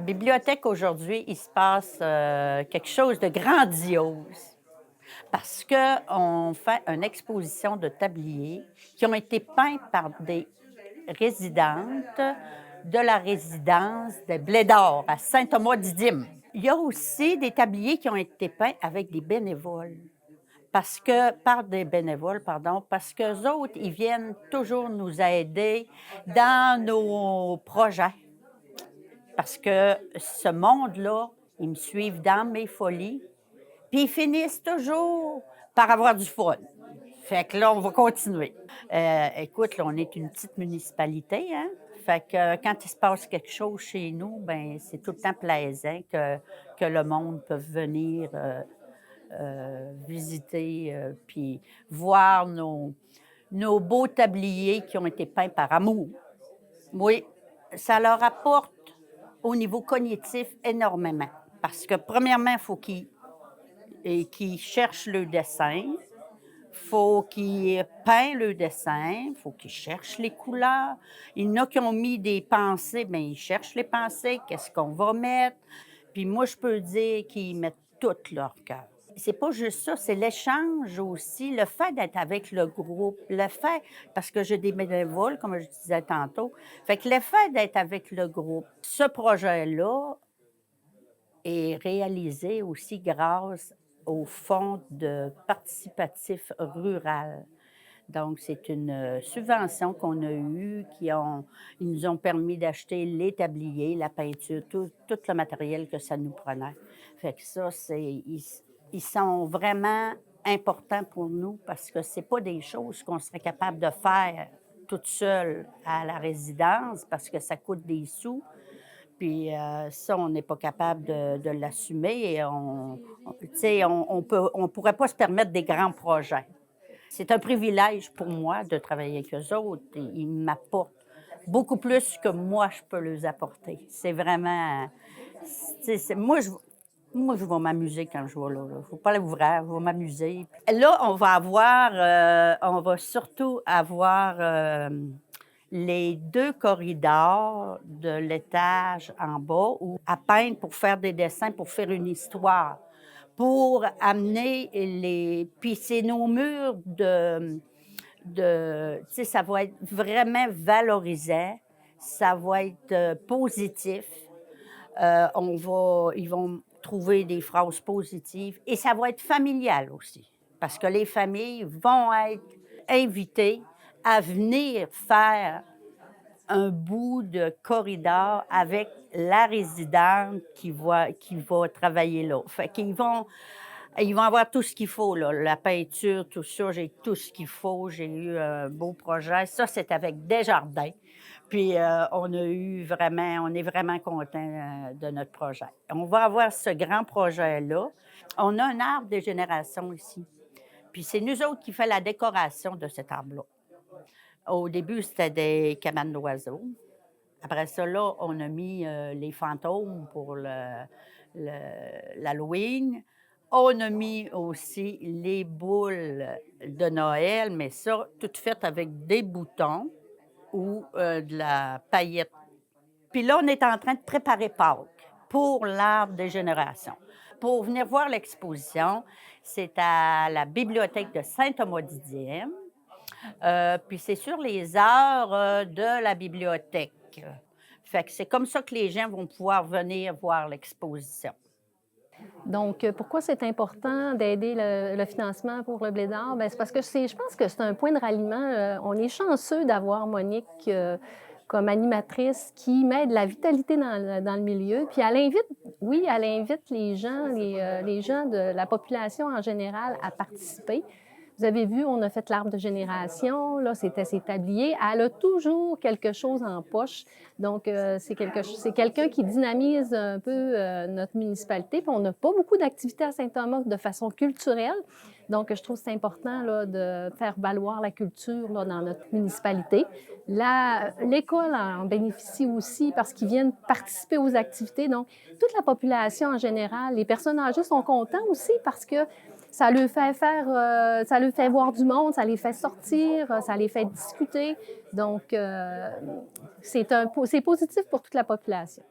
La bibliothèque aujourd'hui, il se passe, quelque chose de grandiose parce qu'on fait une exposition de tabliers qui ont été peints par des résidentes de la résidence des Blédards à Saint-Thomas-Didyme. Il y a aussi des tabliers qui ont été peints avec des bénévoles. Par des bénévoles, pardon, parce qu'eux autres, ils viennent toujours nous aider dans nos projets. Parce que ce monde-là, ils me suivent dans mes folies, puis ils finissent toujours par avoir du fun. Fait que là, on va continuer. Écoute, là, on est une petite municipalité, hein? Fait que quand il se passe quelque chose chez nous, ben c'est tout le temps plaisant que le monde peut venir visiter, puis voir nos beaux tabliers qui ont été peints par amour. Oui, ça leur apporte au niveau cognitif énormément. Parce que premièrement, il faut qu'ils cherchent le dessin, faut qu'ils peignent le dessin, faut qu'ils cherchent les couleurs. Il y en a qui ont mis des pensées, bien, ils cherchent les pensées, qu'est-ce qu'on va mettre. Puis moi, je peux dire qu'ils mettent tout leur cœur. C'est pas juste ça, c'est l'échange aussi, le fait d'être avec le groupe, le fait, parce que j'ai des bénévoles, comme je disais tantôt, fait que le fait d'être avec le groupe, ce projet-là est réalisé aussi grâce au Fonds de participatif rural. Donc, c'est une subvention qu'on a eue, ils nous ont permis d'acheter les tabliers, la peinture, tout le matériel que ça nous prenait. Fait que ça, ils sont vraiment importants pour nous parce que c'est pas des choses qu'on serait capable de faire toute seule à la résidence parce que ça coûte des sous. Puis ça, on n'est pas capable de l'assumer et tu sais, on pourrait pas se permettre des grands projets. C'est un privilège pour moi de travailler avec eux autres. Ils m'apportent beaucoup plus que moi, je peux leur apporter. C'est vraiment... moi, je vais m'amuser quand je vais là. Il ne faut pas l'ouvrir, je vais m'amuser. Là, on va surtout avoir les deux corridors de l'étage en bas à peindre pour faire des dessins, pour faire une histoire pour amener Puis c'est nos murs tu sais, ça va être vraiment valorisant, ça va être positif. Ils vont trouver des phrases positives et ça va être familial aussi, parce que les familles vont être invitées à venir faire un bout de corridor avec la résidente qui va travailler là. Fait ils vont avoir tout ce qu'il faut, là, la peinture, tout ça, j'ai tout ce qu'il faut. J'ai eu un beau projet. Ça, c'est avec Desjardins. Puis on est vraiment contents de notre projet. On va avoir ce grand projet-là. On a un arbre de génération ici. Puis c'est nous autres qui fait la décoration de cet arbre-là. Au début, c'était des cabanes d'oiseaux. Après ça, là, on a mis les fantômes pour l'Halloween. On a mis aussi les boules de Noël, mais ça, tout fait avec des boutons ou de la paillette. Puis là, on est en train de préparer Pâques pour l'arbre des générations. Pour venir voir l'exposition, c'est à la bibliothèque de Saint-Thomas-Didyme. Puis c'est sur les heures de la bibliothèque. Fait que c'est comme ça que les gens vont pouvoir venir voir l'exposition. Donc, pourquoi c'est important d'aider le financement pour le Blédard? Bien, c'est parce que je pense que c'est un point de ralliement. On est chanceux d'avoir Monique comme animatrice qui met de la vitalité dans le milieu. Puis elle invite les gens de la population en général à participer. Vous avez vu, on a fait l'arbre de génération, là, c'était ses tabliers. Elle a toujours quelque chose en poche. Donc, c'est quelqu'un qui dynamise un peu notre municipalité. Puis on n'a pas beaucoup d'activités à Saint-Thomas de façon culturelle. Donc, je trouve que c'est important là, de faire valoir la culture là, dans notre municipalité. L'école en bénéficie aussi parce qu'ils viennent participer aux activités. Donc, toute la population en général, les personnes âgées sont contents aussi parce que ça leur fait ça leur fait voir du monde, ça les fait sortir, ça les fait discuter. Donc, c'est positif pour toute la population.